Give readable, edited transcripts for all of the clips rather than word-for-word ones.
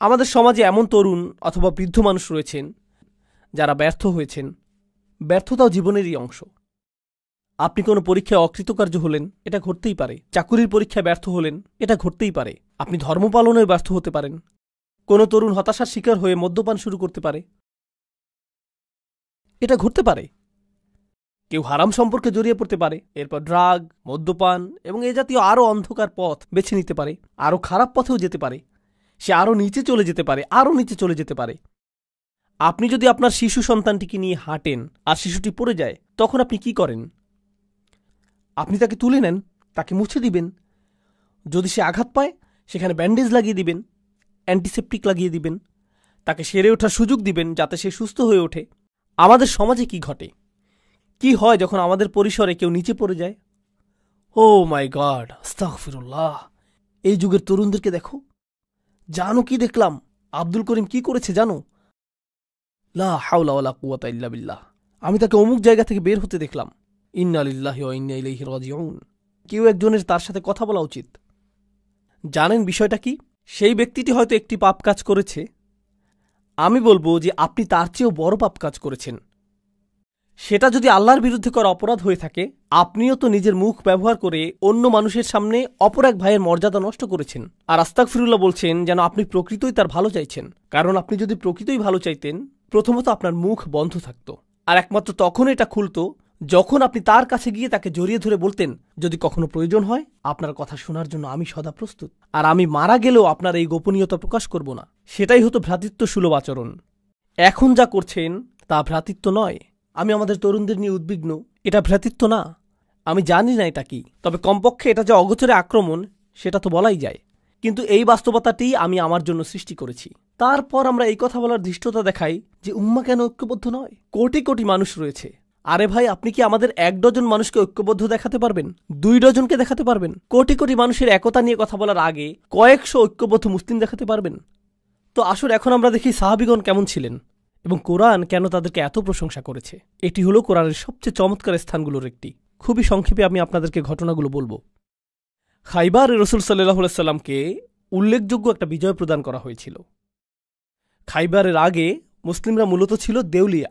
আমাদের সমাজে এমন তরুণ অথবা বৃদ্ধ মানুষ রয়েছেন যারা ব্যর্থ হয়েছেন। ব্যর্থতাও জীবনেরই অংশ। আপনি কোনো পরীক্ষায় অকৃতকার্য হলেন, এটা ঘটতেই পারে। চাকুরির পরীক্ষায় ব্যর্থ হলেন, এটা ঘটতেই পারে। আপনি ধর্ম পালনে ব্যর্থ হতে পারেন। কোনো তরুণ হতাশার শিকার হয়ে মদ্যপান শুরু করতে পারে, এটা ঘটতে পারে। কেউ হারাম সম্পর্কে জড়িয়ে পড়তে পারে, এরপর ড্রাগ, মদ্যপান এবং এ জাতীয় আরও অন্ধকার পথ বেছে নিতে পারে, আরও খারাপ পথেও যেতে পারে। সে আরও নিচে চলে যেতে পারে, আরও নিচে চলে যেতে পারে। আপনি যদি আপনার শিশু সন্তানটিকে নিয়ে হাঁটেন আর শিশুটি পড়ে যায়, তখন আপনি কি করেন? আপনি তাকে তুলে নেন, তাকে মুছে দিবেন। যদি সে আঘাত পায়, সেখানে ব্যান্ডেজ লাগিয়ে দিবেন, অ্যান্টিসেপটিক লাগিয়ে দিবেন, তাকে সেরে ওঠার সুযোগ দিবেন যাতে সে সুস্থ হয়ে ওঠে। আমাদের সমাজে কি ঘটে, কি হয় যখন আমাদের পরিসরে কেউ নিচে পড়ে যায়? ও মাই গড, আস্তাগফিরুল্লাহ। এই যুগের তরুণদেরকে দেখো, জানো কি দেখলাম? আব্দুল করিম কি করেছে জানো? লা হাওলা ওয়ালা কুওয়াতা ইল্লা বিল্লাহ। আমি তাকে অমুক জায়গা থেকে বের হতে দেখলাম। ইন্না লিল্লাহি ওয়া ইন্না ইলাইহি রাজিউন। কেউ একজনের তার সাথে কথা বলা উচিত। জানেন বিষয়টা কি? সেই ব্যক্তিটি হয়তো একটি পাপ কাজ করেছে। আমি বলবো যে আপনি তার চেয়েও বড় পাপ কাজ করেছেন। সেটা যদি আল্লাহর বিরুদ্ধে করা অপরাধ হয়ে থাকে, আপনিও তো নিজের মুখ ব্যবহার করে অন্য মানুষের সামনে অপর এক ভাইয়ের মর্যাদা নষ্ট করেছেন। আর আস্তাগফিরুল্লাহ বলছেন যেন আপনি প্রকৃতই তার ভালো চাইছেন। কারণ আপনি যদি প্রকৃতই ভালো চাইতেন, প্রথমত আপনার মুখ বন্ধ থাকত, আর একমাত্র তখন এটা খুলত যখন আপনি তার কাছে গিয়ে তাকে জড়িয়ে ধরে বলতেন, যদি কখনো প্রয়োজন হয় আপনার কথা শোনার জন্য আমি সদা প্রস্তুত, আর আমি মারা গেলেও আপনার এই গোপনীয়তা প্রকাশ করব না। সেটাই হতো ভ্রাতৃত্ব সুলভ আচরণ। এখন যা করছেন তা ভ্রাতৃত্ব নয়। আমি আমাদের তরুণদের নিয়ে উদ্বিগ্ন। এটা ভ্রাতৃত্ব না। আমি জানি না এটা কি, তবে কমপক্ষে এটা যে অগোচরে আক্রমণ সেটা তো বলাই যায়। কিন্তু এই বাস্তবতাটি আমি আমার জন্য সৃষ্টি করেছি। তারপর আমরা এই কথা বলার ধৃষ্টতা দেখাই যে উম্মাহ কেন ঐক্যবদ্ধ নয়? কোটি কোটি মানুষ রয়েছে। আরে ভাই, আপনি কি আমাদের 1 ডজন মানুষকে ঐক্যবদ্ধ দেখাতে পারবেন? 2 ডজনকে দেখাতে পারবেন? কোটি কোটি মানুষের একতা নিয়ে কথা বলার আগে কয়েকশো ঐক্যবদ্ধ মুসলিম দেখাতে পারবেন? তো আসলে এখন আমরা দেখি সাহাবীগণ কেমন ছিলেন এবং কোরআন কেন তাদেরকে এত প্রশংসা করেছে। এটি হলো কোরআনের সবচেয়ে চমৎকার স্থানগুলোর একটি। খুবই সংক্ষেপে আমি আপনাদেরকে ঘটনাগুলো বলবো। খাইবারে রাসূল সাল্লাল্লাহু আলাইহি সাল্লামকে উল্লেখযোগ্য একটা বিজয় প্রদান করা হয়েছিল। খাইবারের আগে মুসলিমরা মূলত ছিল দেউলিয়া,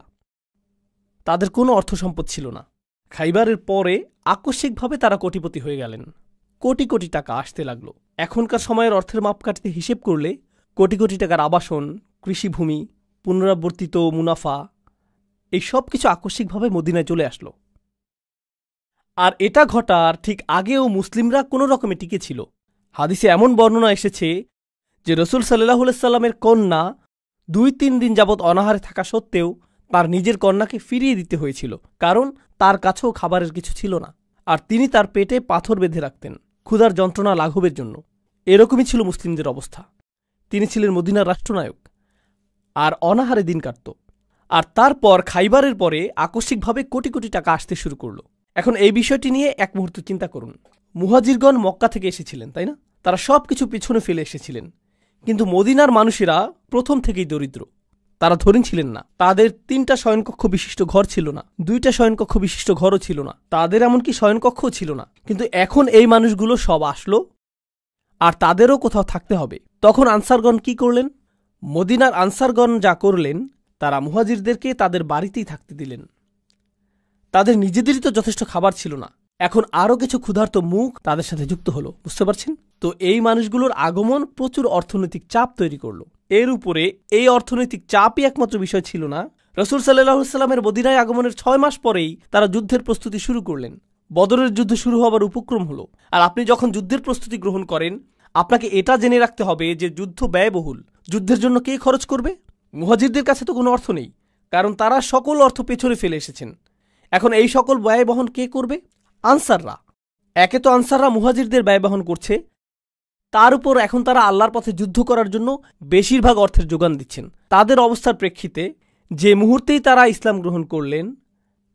তাদের কোনো অর্থ সম্পদ ছিল না। খাইবারের পরে আকস্মিকভাবে তারা কোটিপতি হয়ে গেলেন। কোটি কোটি টাকা আসতে লাগলো। এখনকার সময়ের অর্থের মাপকাঠিতে হিসেব করলে কোটি কোটি টাকার আবাসন, কৃষিভূমি, পুনরাবর্তিত মুনাফা, এই সব কিছু আকস্মিকভাবে মদিনায় চলে আসলো। আর এটা ঘটার ঠিক আগেও মুসলিমরা কোনো রকমে টিকে ছিল। হাদিসে এমন বর্ণনা এসেছে যে রাসূল সাল্লাল্লাহু আলাইহি সাল্লামের কন্যা 2-3 দিন যাবৎ অনাহারে থাকা সত্ত্বেও তার নিজের কন্যাকে ফিরিয়ে দিতে হয়েছিল, কারণ তার কাছেও খাবারের কিছু ছিল না, আর তিনি তার পেটে পাথর বেঁধে রাখতেন ক্ষুধার যন্ত্রণা লাঘবের জন্য। এরকমই ছিল মুসলিমদের অবস্থা। তিনি ছিলেন মদিনার রাষ্ট্রনায়ক আর অনাহারে দিন কাটত। আর তারপর খাইবারের পরে আকস্মিকভাবে কোটি কোটি টাকা আসতে শুরু করলো। এখন এই বিষয়টি নিয়ে এক মুহূর্ত চিন্তা করুন। মুহাজিরগণ মক্কা থেকে এসেছিলেন, তাই না? তারা সব কিছু পিছনে ফেলে এসেছিলেন। কিন্তু মদিনার মানুষেরা প্রথম থেকেই দরিদ্র। তারা ধনী ছিলেন না। তাদের 3টা শয়নকক্ষ বিশিষ্ট ঘর ছিল না, 2টা শয়নকক্ষ বিশিষ্ট ঘরও ছিল না, তাদের এমনকি শয়নকক্ষও ছিল না। কিন্তু এখন এই মানুষগুলো সব আসলো, আর তাদেরও কোথাও থাকতে হবে। তখন আনসারগণ কি করলেন? মদিনার আনসারগণ যা করলেন, তারা মুহাজিরদেরকে তাদের বাড়িতেই থাকতে দিলেন। তাদের নিজেদেরই তো যথেষ্ট খাবার ছিল না, এখন আরও কিছু ক্ষুধার্ত মুখ তাদের সাথে যুক্ত হলো। বুঝতে পারছেন তো? এই মানুষগুলোর আগমন প্রচুর অর্থনৈতিক চাপ তৈরি করলো। এর উপরে এই অর্থনৈতিক চাপই একমাত্র বিষয় ছিল না। রাসূল সাল্লাল্লাহু আলাইহি সাল্লামের মদিনায় আগমনের 6 মাস পরেই তারা যুদ্ধের প্রস্তুতি শুরু করলেন। বদরের যুদ্ধ শুরু হবার উপক্রম হলো। আর আপনি যখন যুদ্ধের প্রস্তুতি গ্রহণ করেন, আপনাকে এটা জেনে রাখতে হবে যে যুদ্ধ ব্যয়বহুল। যুদ্ধের জন্য কে খরচ করবে? মুহাজিরদের কাছে তো কোনো অর্থ নেই, কারণ তারা সকল অর্থ পেছনে ফেলে এসেছেন। এখন এই সকল ব্যয় বহন কে করবে? আনসাররা। একে তো আনসাররা মুহাজিরদের ব্যয় বহন করছে, তার উপর এখন তারা আল্লাহর পথে যুদ্ধ করার জন্য বেশিরভাগ অর্থের যোগান দিচ্ছেন। তাদের অবস্থার প্রেক্ষিতে যে মুহূর্তেই তারা ইসলাম গ্রহণ করলেন,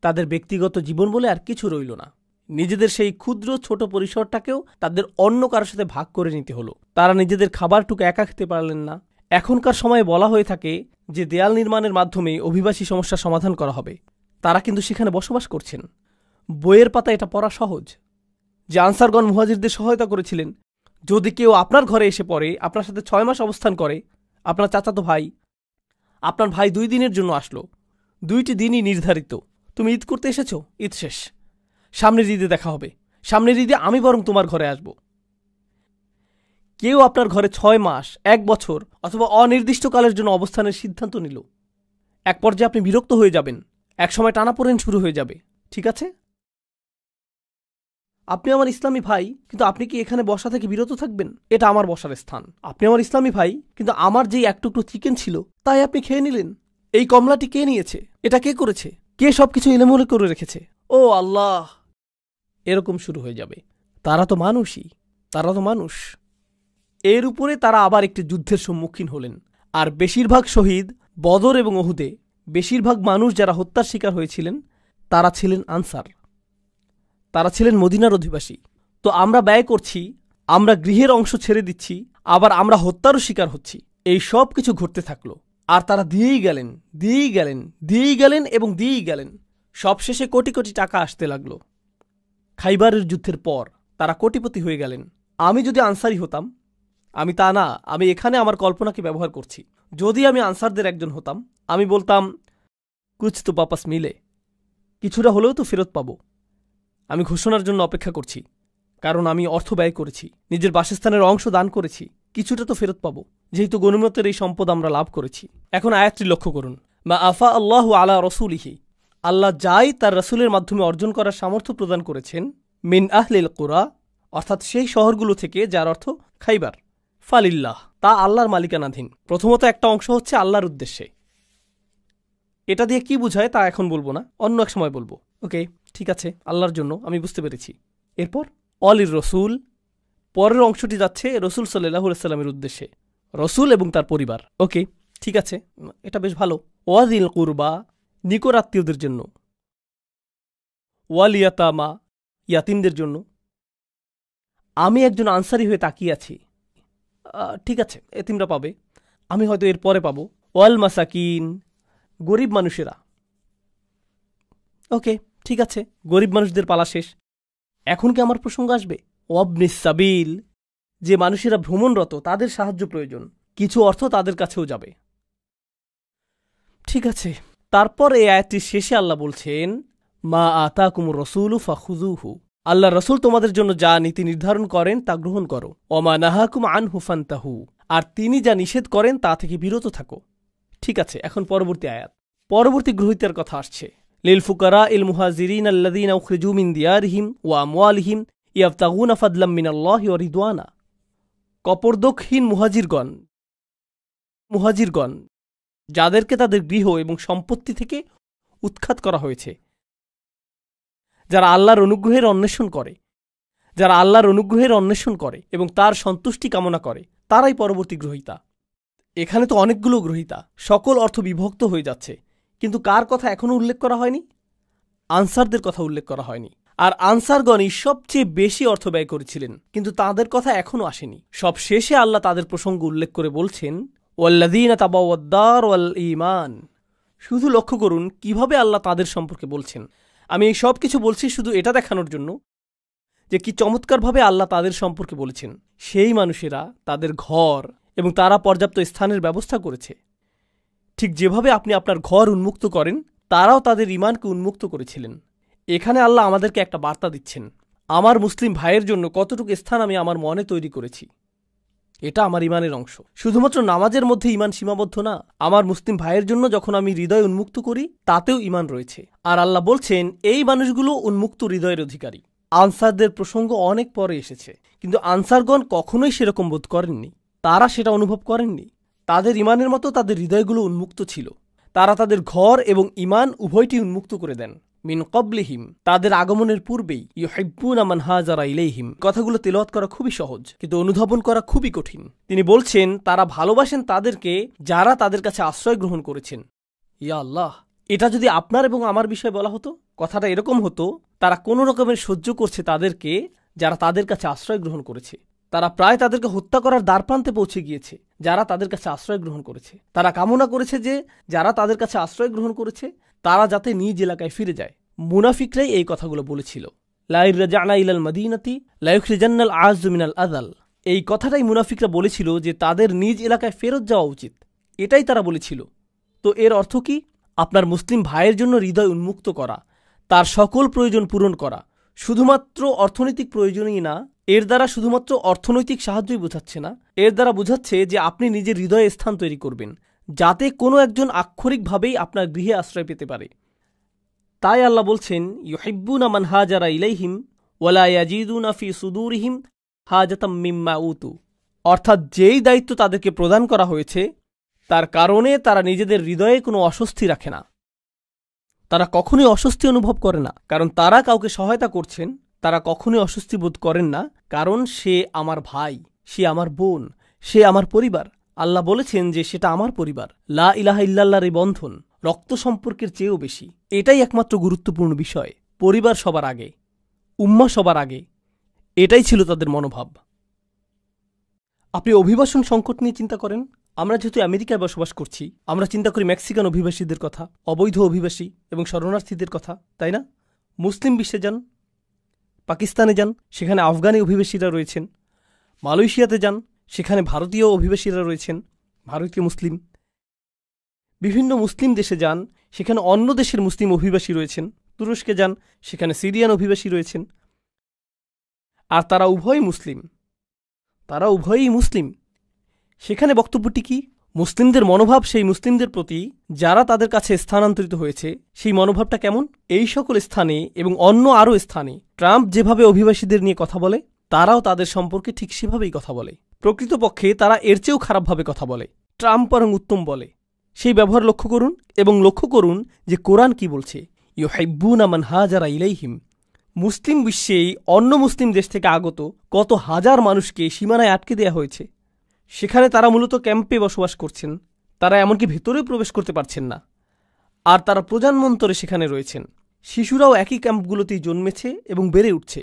তাদের ব্যক্তিগত জীবন বলে আর কিছু রইল না। নিজেদের সেই ক্ষুদ্র ছোট পরিসরটাকেও তাদের অন্য কারোর সাথে ভাগ করে নিতে হলো। তারা নিজেদের খাবারটুকু একা খেতে পারলেন না। এখনকার সময়ে বলা হয়ে থাকে যে দেয়াল নির্মাণের মাধ্যমে অভিবাসী সমস্যার সমাধান করা হবে। তারা কিন্তু সেখানে বসবাস করছেন। বইয়ের পাতা এটা পড়া সহজ যে আনসারগণ মুহাজিরদের সহায়তা করেছিলেন। যদি কেউ আপনার ঘরে এসে পড়ে, আপনার সাথে 6 মাস অবস্থান করে, আপনার চাচাতো ভাই, আপনার ভাই 2 দিনের জন্য আসলো, 2টি দিনই নির্ধারিত। তুমি ঈদ করতে এসেছো, ঈদ শেষ, সামনের ঈদে দেখা হবে, সামনের ঈদে আমি বরং তোমার ঘরে আসব। কেউ আপনার ঘরে 6 মাস, 1 বছর অথবা অনির্দিষ্টকালের জন্য অবস্থানের সিদ্ধান্ত নিল। এক পর্যায়ে আপনি বিরক্ত হয়ে যাবেন, একসময় টানাপোড়েন শুরু হয়ে যাবে। ঠিক আছে, আপনি আমার ইসলামী ভাই, কিন্তু আপনি কি এখানে বসা থেকে বিরত থাকবেন? এটা আমার বসার স্থান। আপনি আমার ইসলামী ভাই, কিন্তু আমার যেই 1 টুকরো চিকেন ছিল তাই আপনি খেয়ে নিলেন। এই কমলাটি কে নিয়েছে? এটা কে করেছে? কে সবকিছু এলোমেলো করে রেখেছে? ও আল্লাহ! এরকম শুরু হয়ে যাবে। তারা তো মানুষই, তারা তো মানুষ। এর উপরে তারা আবার একটি যুদ্ধের সম্মুখীন হলেন। আর বেশিরভাগ শহীদ বদর এবং উহুদে, বেশিরভাগ মানুষ যারা হত্যার শিকার হয়েছিলেন তারা ছিলেন আনসার, তারা ছিলেন মদিনার অধিবাসী। তো আমরা ব্যয় করছি, আমরা গৃহের অংশ ছেড়ে দিচ্ছি, আবার আমরা হত্যারও শিকার হচ্ছি। এই সব কিছু ঘটতে থাকলো, আর তারা দিয়েই গেলেন, দিয়েই গেলেন, দিয়েই গেলেন এবং দিয়েই গেলেন। সবশেষে কোটি কোটি টাকা আসতে লাগলো। খাইবারের যুদ্ধের পর তারা কোটিপতি হয়ে গেলেন। আমি যদি আনসারি হতাম, আমি তা না, আমি এখানে আমার কল্পনাকে ব্যবহার করছি, যদি আমি আনসারদের একজন হতাম, আমি বলতাম কুছ তো বাপাস মিলে, কিছুটা হলেও তো ফেরত পাবো। আমি ঘোষণার জন্য অপেক্ষা করছি, কারণ আমি অর্থ ব্যয় করেছি, নিজের বাসস্থানের অংশ দান করেছি, কিছুটা তো ফেরত পাবো, যেহেতু গনিমতের এই সম্পদ আমরা লাভ করেছি। এখন আয়াতটি লক্ষ্য করুন, মা আফা আল্লাহু আলা রসুলিহি, আল্লাহ যাই তার রসুলের মাধ্যমে অর্জন করার সামর্থ্য প্রদান করেছেন, মিন আহলিল কুরা, অর্থাৎ সেই শহরগুলো থেকে, যার অর্থ খাইবার, ফালিল্লাহ, তা আল্লাহর মালিকানাধীন। প্রথমত একটা অংশ হচ্ছে আল্লাহর উদ্দেশ্যে। এটা দিয়ে কি বুঝায় তা এখন বলবো না, অন্য এক সময় বলবো। ওকে, ঠিক আছে, আল্লাহর জন্য, আমি বুঝতে পেরেছি। এরপর অলির রসুল, পরের অংশটি যাচ্ছে রসুল সাল্লাল্লাহু আলাইহি ওয়াসাল্লামের উদ্দেশ্যে, রসুল এবং তার পরিবার। ওকে, ঠিক আছে, এটা বেশ ভালো। ওয়াজিল কুরবা, নিকট আত্মীয়দের জন্য। ওয়াল ইয়াতামা, ইয়াতিমদের জন্য। আমি একজন আনসারি হয়ে তাকিয়ে আছি, ঠিক আছে, এতিমরা পাবে, আমি হয়তো এর পরে পাবো। ওয়াল মাসাকিন, গরিব মানুষেরা। ওকে, ঠিক আছে, গরিব মানুষদের পালা শেষ। এখন কি আমার প্রসঙ্গ আসবে? ওয়াবনিস সাবিল, যে মানুষেরা ভ্রমণরত, তাদের সাহায্য প্রয়োজন, কিছু অর্থ তাদের কাছেও যাবে। ঠিক আছে, তারপর এই আয়াতটির শেষে আল্লাহ বলছেন, মা আতাকুমুর রাসূলু ফাখুযুহু, আল্লাহ রসুল তোমাদের জন্য যা নীতি নির্ধারণ করেন তা গ্রহণ করো। ওমা নাহাকুম আনহু ফান্তাহু, আর তিনি যা নিষেধ করেন তা থেকে বিরত থাকো। ঠিক আছে, এখন পরবর্তী আয়াত, পরবর্তী গ্রহীতার কথা আসছে। লিল ফুকারা ইল মুহাজিরিন আল্লাযীনা উখরিজু মিন দিয়ারিহিম ওয়া আমওয়ালিহিম ইয়াবতাগুনা ফাদলাম মিনাল্লাহি ওয়া রিদওয়ানা, কপরদকহীন মুহাজিরগণ, যাদেরকে তাদের গৃহ এবং সম্পত্তি থেকে উৎখাত করা হয়েছে, যারা আল্লাহর অনুগ্রহের অন্বেষণ করে, যারা আল্লাহর অনুগ্রহের অন্বেষণ করে এবং তার সন্তুষ্টি কামনা করে, তারাই পরবর্তী গ্রহীতা। এখানে তো অনেকগুলো গ্রহীতা, সকল অর্থ বিভক্ত হয়ে যাচ্ছে, কিন্তু কার কথা এখনও উল্লেখ করা হয়নি? আনসারদের কথা উল্লেখ করা হয়নি। আর আনসারগণই সবচেয়ে বেশি অর্থ ব্যয় করেছিলেন, কিন্তু তাদের কথা এখনও আসেনি। সব শেষে আল্লাহ তাদের প্রসঙ্গ উল্লেখ করে বলছেন, ওয়াল্লাযীনা তাবাওয়াদ-দার ওয়াল ঈমান। শুধু লক্ষ্য করুন কিভাবে আল্লাহ তাদের সম্পর্কে বলছেন। আমি এই সব কিছু বলছি শুধু এটা দেখানোর জন্য যে কি চমৎকারভাবে আল্লাহ তাদের সম্পর্কে বলেছেন। সেই মানুষেরা তাদের ঘর এবং তারা পর্যাপ্ত স্থানের ব্যবস্থা করেছে, ঠিক যেভাবে আপনি আপনার ঘর উন্মুক্ত করেন, তারাও তাদের ঈমানকে উন্মুক্ত করেছিলেন। এখানে আল্লাহ আমাদেরকে একটা বার্তা দিচ্ছেন, আমার মুসলিম ভাইয়ের জন্য কতটুকু স্থান আমি আমার মনে তৈরি করেছি, এটা আমার ঈমানের অংশ। শুধুমাত্র নামাজের মধ্যে ঈমান সীমাবদ্ধ না, আমার মুসলিম ভাইয়ের জন্য যখন আমি হৃদয় উন্মুক্ত করি তাতেও ঈমান রয়েছে। আর আল্লাহ বলছেন এই মানুষগুলো উন্মুক্ত হৃদয়ের অধিকারী। আনসারদের প্রসঙ্গ অনেক পরে এসেছে, কিন্তু আনসারগণ কখনোই সেরকম বোধ করেননি, তারা সেটা অনুভব করেননি। তাদের ঈমানের মতো তাদের হৃদয়গুলো উন্মুক্ত ছিল। তারা তাদের ঘর এবং ঈমান উভয়টি উন্মুক্ত করে দেন। মিন ক্বাবলিহিম, তাদের আগমনের পূর্বেই, ইউহিব্বুনা মান হাজারা ইলাইহিম। কথাগুলো তেলাওয়াত করা খুবই সহজ, কিন্তু অনুধাবন করা খুবই কঠিন। তিনি বলছেন তারা ভালোবাসেন তাদেরকে যারা তাদের কাছে আশ্রয় গ্রহণ করেছেন। ইয়া আল্লাহ, এটা যদি আপনার এবং আমার বিষয়ে বলা হতো, কথাটা এরকম হতো, তারা কোনো রকমের সহ্য করছে তাদেরকে যারা তাদের কাছে আশ্রয় গ্রহণ করেছে। তারা প্রায় তাদেরকে হত্যা করার দ্বারপ্রান্তে পৌঁছে গিয়েছে যারা তাদের কাছে আশ্রয় গ্রহণ করেছে। তারা কামনা করেছে যে যারা তাদের কাছে আশ্রয় গ্রহণ করেছে তারা যাতে নিজ এলাকায় ফিরে যায়। মুনাফিকরাই এই কথাগুলো বলেছিল, লা ইরজা'না ইলাল মাদিনাতি লা ইখরিজান্নাল আযযু মিনাল আযাল। এই কথাটাই মুনাফিকরা বলেছিল যে তাদের নিজ এলাকায় ফেরত যাওয়া উচিত, এটাই তারা বলেছিল। তো এর অর্থ কি? আপনার মুসলিম ভাইয়ের জন্য হৃদয় উন্মুক্ত করা, তার সকল প্রয়োজন পূরণ করা, শুধুমাত্র অর্থনৈতিক প্রয়োজনই না, এর দ্বারা শুধুমাত্র অর্থনৈতিক সাহায্যই বোঝাচ্ছে না, এর দ্বারা বোঝাচ্ছে যে আপনি নিজের হৃদয়ে স্থান তৈরি করবেন, যাতে কোনো একজন আক্ষরিকভাবেই আপনার গৃহে আশ্রয় পেতে পারে। তাই আল্লাহ বলছেন, ইউহিব্বুনা মান হাজারা ইলাইহিম ওয়ালা ইয়াজিদুনা ফি সুদুরিহিম হাজাতাম মিম্মা উতু। অর্থাৎ যেই দায়িত্ব তাদেরকে প্রদান করা হয়েছে তার কারণে তারা নিজেদের হৃদয়ে কোনো অস্বস্তি রাখে না, তারা কখনোই অস্বস্তি অনুভব করে না, কারণ তারা কাউকে সহায়তা করছেন। তারা কখনোই অস্বস্তি বোধ করেন না, কারণ সে আমার ভাই, সে আমার বোন, সে আমার পরিবার। আল্লাহ বলেছেন যে সেটা আমার পরিবার। লা ইলাহা ইল্লাল্লাহর এই বন্ধন রক্ত সম্পর্কের চেয়েও বেশি। এটাই একমাত্র গুরুত্বপূর্ণ বিষয়। পরিবার সবার আগে, উম্মাহ সবার আগে, এটাই ছিল তাদের মনোভাব। আপনি অভিবাসন সংকট নিয়ে চিন্তা করেন। আমরা যেহেতু আমেরিকায় বসবাস করছি, আমরা চিন্তা করি মেক্সিকান অভিবাসীদের কথা, অবৈধ অভিবাসী এবং শরণার্থীদের কথা, তাই না? মুসলিম বিশ্বে যান, পাকিস্তানে যান, সেখানে আফগানি অভিবাসীরা রয়েছেন। মালয়েশিয়াতে যান, সেখানে ভারতীয় অভিবাসীরা রয়েছেন, ভারতীয় মুসলিম। বিভিন্ন মুসলিম দেশে যান, সেখানে অন্য দেশের মুসলিম অভিবাসী রয়েছেন। তুরস্কে যান, সেখানে সিরিয়ান অভিবাসী রয়েছেন। আর তারা উভয়ই মুসলিম, তারা উভয়ই মুসলিম। সেখানে বক্তব্যটি কি? মুসলিমদের মনোভাব সেই মুসলিমদের প্রতি যারা তাদের কাছে স্থানান্তরিত হয়েছে, সেই মনোভাবটা কেমন? এই সকল স্থানে এবং অন্য আরও স্থানে ট্রাম্প যেভাবে অভিবাসীদের নিয়ে কথা বলে, তারাও তাদের সম্পর্কে ঠিক সেভাবেই কথা বলে। প্রকৃতপক্ষে তারা এর চেয়েও খারাপভাবে কথা বলে। ট্রাম্প বরং উত্তম বলে। সেই ব্যবহার লক্ষ্য করুন এবং লক্ষ্য করুন যে কোরআন কি বলছে। ইউহিব্বুনা মান হাজারা ইলাইহিম। মুসলিম বিশ্বেই অন্য মুসলিম দেশ থেকে আগত কত হাজার মানুষকে সীমানায় আটকে দেয়া হয়েছে। সেখানে তারা মূলত ক্যাম্পে বসবাস করছেন, তারা এমনকি ভেতরেও প্রবেশ করতে পারছেন না। আর তারা প্রজন্মান্তরে সেখানে রয়েছেন। শিশুরাও একই ক্যাম্পগুলোতেই জন্মেছে এবং বেড়ে উঠছে।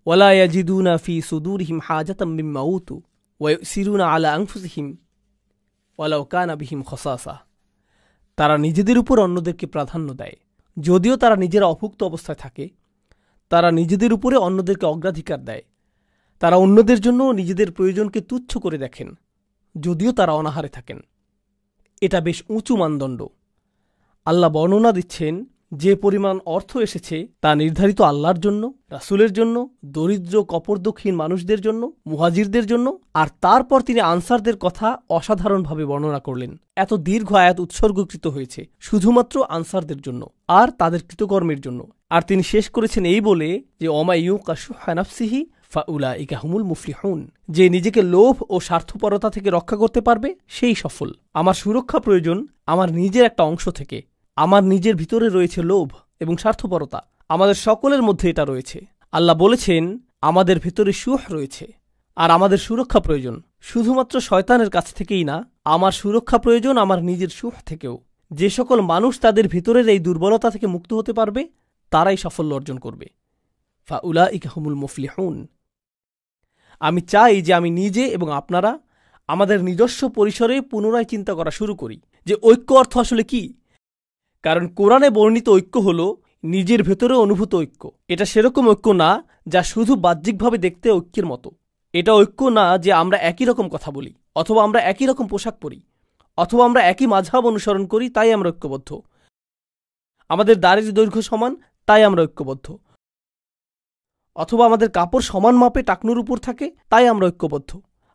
ওয়ালা ইয়াজিদুনা ফি সুদুরিহিম হাজাতাম মিম্মা উতু ওয়া ইউসিরুনা আলা আনফুসিহিম ওয়ালাউ কানা বিহিম খাসাসা। তারা নিজেদের উপর অন্যদেরকে প্রাধান্য দেয়, যদিও তারা নিজেরা অভুক্ত অবস্থায় থাকে। তারা নিজেদের উপরে অন্যদেরকে অগ্রাধিকার দেয়। তারা অন্যদের জন্য নিজেদের প্রয়োজনকে তুচ্ছ করে দেখেন, যদিও তারা অনাহারে থাকেন। এটা বেশ উঁচু মানদণ্ড। আল্লাহ বর্ণনা দিচ্ছেন যে পরিমাণ অর্থ এসেছে তা নির্ধারিত আল্লাহর জন্য, রাসূলের জন্য, দরিদ্র কপরদক্ষিণ মানুষদের জন্য, মুহাজিরদের জন্য। আর তারপর তিনি আনসারদের কথা অসাধারণভাবে বর্ণনা করলেন। এত দীর্ঘ আয়াত উৎসর্গকৃত হয়েছে শুধুমাত্র আনসারদের জন্য আর তাদের কৃতকর্মের জন্য। আর তিনি শেষ করেছেন এই বলে যে ওমা ইউকা শুহা নাফসিহি ফাউলাইকা হুমুল মুফলিহুন। যে নিজেকে লোভ ও স্বার্থপরতা থেকে রক্ষা করতে পারবে সেই সফল। আমার সুরক্ষা প্রয়োজন আমার নিজের একটা অংশ থেকে। আমার নিজের ভিতরে রয়েছে লোভ এবং স্বার্থপরতা, আমাদের সকলের মধ্যে এটা রয়েছে। আল্লাহ বলেছেন আমাদের ভেতরে শুহ রয়েছে আর আমাদের সুরক্ষা প্রয়োজন শুধুমাত্র শয়তানের কাছ থেকেই না, আমার সুরক্ষা প্রয়োজন আমার নিজের শুহ থেকেও। যে সকল মানুষ তাদের ভিতরের এই দুর্বলতা থেকে মুক্ত হতে পারবে তারাই সাফল্য অর্জন করবে। ফাউলাইকা হুমুল মুফলিহুন। আমি চাই যে আমি নিজে এবং আপনারা আমাদের নিজস্ব পরিসরে পুনরায় চিন্তা করা শুরু করি যে ঐক্য অর্থ আসলে কি। কারণ কোরআনে বর্ণিত ঐক্য হল নিজের ভেতরে অনুভূত ঐক্য। এটা সেরকম ঐক্য না যা শুধু বাহ্যিকভাবে দেখতে ঐক্যের মতো। এটা ঐক্য না যে আমরা একই রকম কথা বলি, অথবা আমরা একই রকম পোশাক পরি, অথবা আমরা একই মাযহাব অনুসরণ করি তাই আমরা ঐক্যবদ্ধ, আমাদের দাড়ির দৈর্ঘ্য সমান তাই আমরা ঐক্যবদ্ধ, অথবা আমাদের কাপড় সমান মাপে টাকনুর উপর থাকে তাই আমরা ঐক্যবদ্ধ,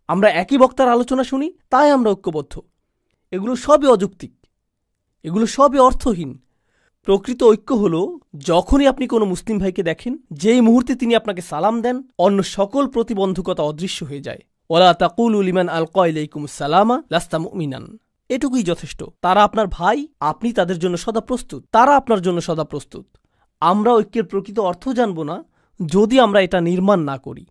আমরা একই বক্তার আলোচনা শুনি তাই আমরা ঐক্যবদ্ধ। এগুলো সবই অযৌক্তিক, এগুলো সবই অর্থহীন। প্রকৃত ঐক্য হল যখনই আপনি কোনো মুসলিম ভাইকে দেখেন, যেই মুহূর্তে তিনি আপনাকে সালাম দেন অন্য সকল প্রতিবন্ধকতা অদৃশ্য হয়ে যায়। ওয়ালা তাকুলু লিমান আলকা ইলাইকুমুস সালামা লাস্তা মুমিনান। এটুকুই যথেষ্ট। তারা আপনার ভাই, আপনি তাদের জন্য সদা প্রস্তুত, তারা আপনার জন্য সদা প্রস্তুত। আমরা ঐক্যের প্রকৃত অর্থ জানব না যদি আমরা এটা নির্মাণ না করি,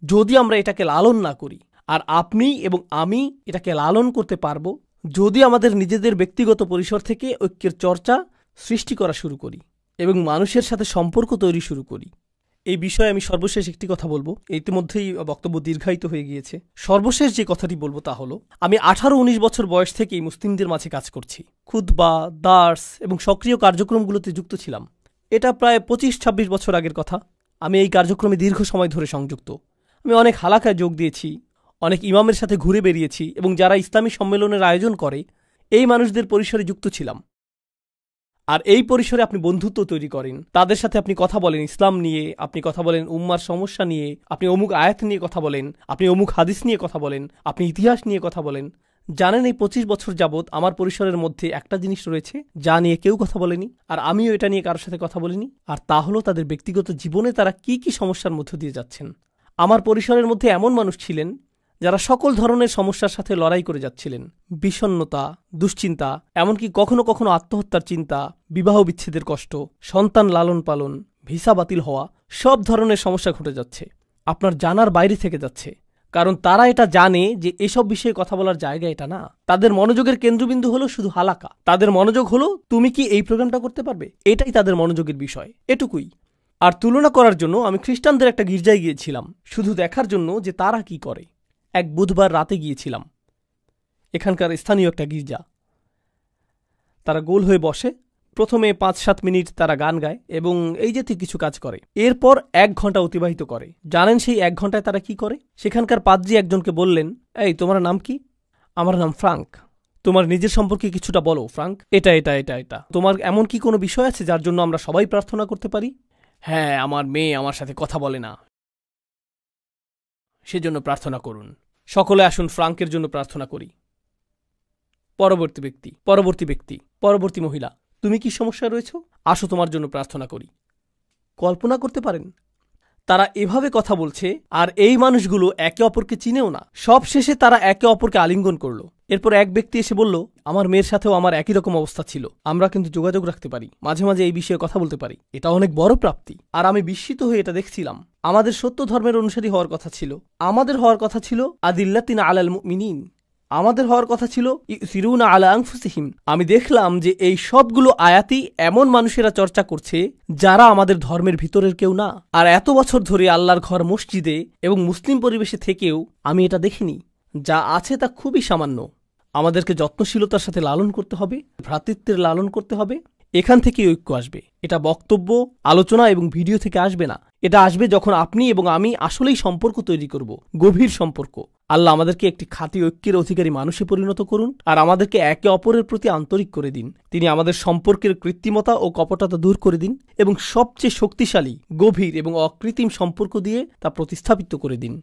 যদি আমরা এটাকে লালন না করি। আর আপনি এবং আমি এটাকে লালন করতে পারব যদি আমাদের নিজেদের ব্যক্তিগত পরিসর থেকে ঐক্যের চর্চা সৃষ্টি করা শুরু করি এবং মানুষের সাথে সম্পর্ক তৈরি শুরু করি। এই বিষয়ে আমি সর্বশেষ একটি কথা বলবো। ইতিমধ্যেই বক্তব্য দীর্ঘায়িত হয়ে গিয়েছে। সর্বশেষ যে কথাটি বলবো তা হলো, আমি 18-19 বছর বয়স থেকেই মুসলিমদের মাঝে কাজ করছি। খুতবা, দার্স এবং সক্রিয় কার্যক্রমগুলোতে যুক্ত ছিলাম। এটা প্রায় 25-26 বছর আগের কথা। আমি এই কার্যক্রমে দীর্ঘ সময় ধরে সংযুক্ত। আমি অনেক হালাকায় যোগ দিয়েছি, অনেক ইমামের সাথে ঘুরে বেরিয়েছি এবং যারা ইসলামী সম্মেলনের আয়োজন করে এই মানুষদের পরিসরে যুক্ত ছিলাম। আর এই পরিসরে আপনি বন্ধুত্ব তৈরি করেন, তাদের সাথে আপনি কথা বলেন ইসলাম নিয়ে, আপনি কথা বলেন উম্মার সমস্যা নিয়ে, আপনি অমুক আয়াত নিয়ে কথা বলেন, আপনি অমুক হাদিস নিয়ে কথা বলেন, আপনি ইতিহাস নিয়ে কথা বলেন। জানেন এই 25 বছর যাবৎ আমার পরিসরের মধ্যে একটা জিনিস রয়েছে যা নিয়ে কেউ কথা বলেনি, আর আমিও এটা নিয়ে কারোর সাথে কথা বলিনি, আর তা হলো তাদের ব্যক্তিগত জীবনে তারা কি কি সমস্যার মধ্য দিয়ে যাচ্ছেন। আমার পরিসরের মধ্যে এমন মানুষ ছিলেন যারা সকল ধরনের সমস্যার সাথে লড়াই করে যাচ্ছিলেন। বিষণ্ণতা, দুশ্চিন্তা, এমনকি কখনো কখনো আত্মহত্যার চিন্তা, বিবাহ বিচ্ছেদের কষ্ট, সন্তান লালন পালন, ভিসা বাতিল হওয়া, সব ধরনের সমস্যা ঘটে যাচ্ছে, আপনার জানার বাইরে থেকে যাচ্ছে। কারণ তারা এটা জানে যে এসব বিষয়ে কথা বলার জায়গা এটা না। তাদের মনোযোগের কেন্দ্রবিন্দু হলো শুধু হালাকা। তাদের মনোযোগ হলো তুমি কি এই প্রোগ্রামটা করতে পারবে, এটাই তাদের মনোযোগের বিষয়, এটুকুই। আর তুলনা করার জন্য আমি খ্রিস্টানদের একটা গির্জায় গিয়েছিলাম শুধু দেখার জন্য যে তারা কি করে। এক বুধবার রাতে গিয়েছিলাম, এখানকার স্থানীয় একটা গির্জা। তারা গোল হয়ে বসে, প্রথমে 5-7 মিনিট তারা গান গায় এবং এই জাতীয় কিছু কাজ করে। এরপর 1 ঘন্টা অতিবাহিত করে। জানেন সেই 1 ঘন্টায় তারা কি করে? সেখানকার পাদ্রী একজনকে বললেন, এই তোমার নাম কি? আমার নাম ফ্রাঙ্ক। তোমার নিজের সম্পর্কে কিছুটা বলো ফ্রাঙ্ক। এটা এটা এটা এটা তোমার এমন কি কোনো বিষয় আছে যার জন্য আমরা সবাই প্রার্থনা করতে পারি? হ্যাঁ, আমার মেয়ে আমার সাথে কথা বলে না, সেজন্য প্রার্থনা করুন। সকলে আসুন ফ্রাঙ্কের জন্য প্রার্থনা করি। পরবর্তী ব্যক্তি, পরবর্তী ব্যক্তি, পরবর্তী মহিলা, তুমি কি সমস্যা রয়েছ? আসো তোমার জন্য প্রার্থনা করি। কল্পনা করতে পারেন তারা এভাবে কথা বলছে, আর এই মানুষগুলো একে অপরকে চিনেও না। সব শেষে তারা একে অপরকে আলিঙ্গন করলো। এরপর এক ব্যক্তি এসে বলল, আমার মেয়ের সাথেও আমার একই রকম অবস্থা ছিল, আমরা কিন্তু যোগাযোগ রাখতে পারি, মাঝে মাঝে এই বিষয়ে কথা বলতে পারি, এটা অনেক বড় প্রাপ্তি। আর আমি বিস্মিত হয়ে এটা দেখছিলাম। আমাদের সত্য ধর্মের অনুসারী হওয়ার কথা ছিল, আমাদের হওয়ার কথা ছিল আদিল্লাতিনা আলাল মুমিনিন, আমাদের হওয়ার কথা ছিল ইউসিরুনা আলা আনফুসিহিম। আমি দেখলাম যে এই সবগুলো আয়াতই এমন মানুষেরা চর্চা করছে যারা আমাদের ধর্মের ভিতরের কেউ না। আর এত বছর ধরে আল্লাহর ঘর মসজিদে এবং মুসলিম পরিবেশে থেকেও আমি এটা দেখিনি। যা আছে তা খুবই সামান্য। আমাদেরকে যত্নশীলতার সাথে লালন করতে হবে, ভ্রাতৃত্বের লালন করতে হবে। এখান থেকেই ঐক্য আসবে। এটা বক্তব্য, আলোচনা এবং ভিডিও থেকে আসবে না। এটা আসবে যখন আপনি এবং আমি আসলেই সম্পর্ক তৈরি করব, গভীর সম্পর্ক। আল্লাহ আমাদেরকে একটি খাঁটি ঐক্যের অধিকারী মানুষে পরিণত করুন, আর আমাদেরকে একে অপরের প্রতি আন্তরিক করে দিন। তিনি আমাদের সম্পর্কের কৃত্রিমতা ও কপটতা দূর করে দিন এবং সবচেয়ে শক্তিশালী, গভীর এবং অকৃত্রিম সম্পর্ক দিয়ে তা প্রতিস্থাপিত করে দিন।